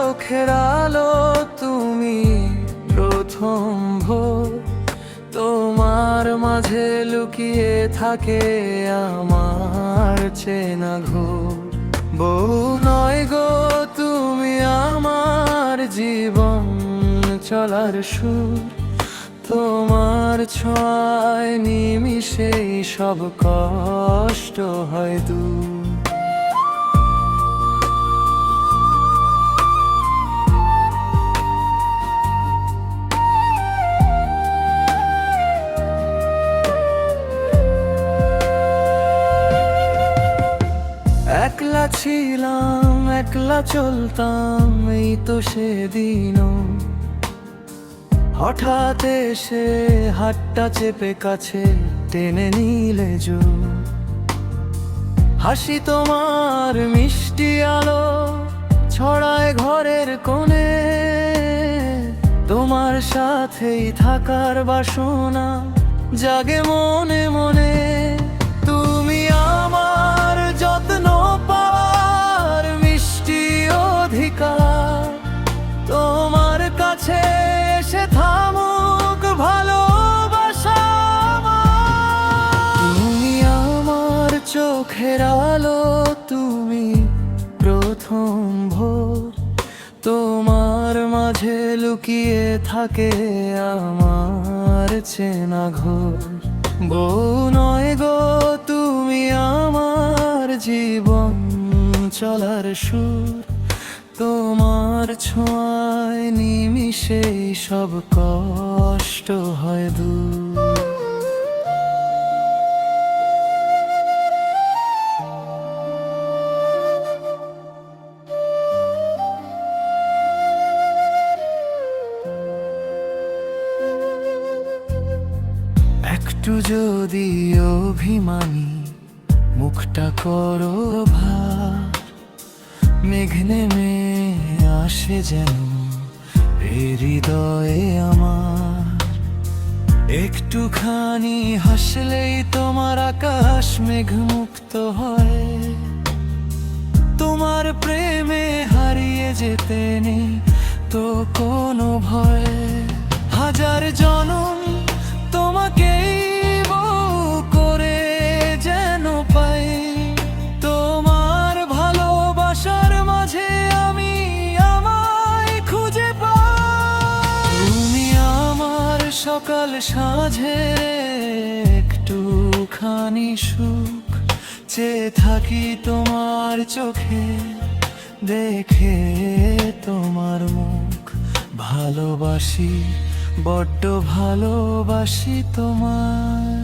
চোখের আলো তুমি প্রথম ভোর, তোমার মাঝে লুকিয়ে থাকে আমার চেনা ঘোর। বউ নয় গো তুমি আমার জীবন চলার সুর, তোমার ছোঁয়ায় নিমিষেই সব কষ্ট হয় দূর। একলা ছিলাম একলা চলতাম, এই তো সেদিনও হঠাৎ এসে হাতটা চেপে কাছে টেনে নিলে জোর। হাসি তোমার মিষ্টি আলো ছড়ায় ঘরের কোণে, তোমার সাথেই থাকার বাসনা জাগে মনে মনে। তুমি আমার যত্ন পাওয়ার মিষ্টি অধিকার, তোমার কাছে এসে থামুক ভালোবাসা আমার। তুমি আমার চোখের আলো তুমি প্রথম ভোর, তোমার মাঝে লুকিয়ে থাকে আমার চেনা ঘোর। বউ নয় গো তুমি আমার জীবন চলার সুর, তোমার ছোঁয়ায় নিমিষেই সব কষ্ট হয় দূর। একটু যদি অভিমানী মুখটা করো ভার, মেঘ নেমে আসে যেন হৃদয়ে আমার। একটুখানি হাসলেই তোমার আকাশ মেঘমুক্ত হয়, তোমার প্রেমে হারিয়ে যেতে নেই তো কোনো ভয়। হাজার জনম তোমাকেই বউ করে যেন পাই, তোমার ভালোবাসার মাঝে আমি আমায় খুঁজে পাই। তুমি আমার সকাল সাঁঝের একটুখানি সুখ, চেয়ে থাকি তোমার চোখে দেখে তোমার মুখ। ভালোবাসি বড্ড ভালোবাসি তোমায়।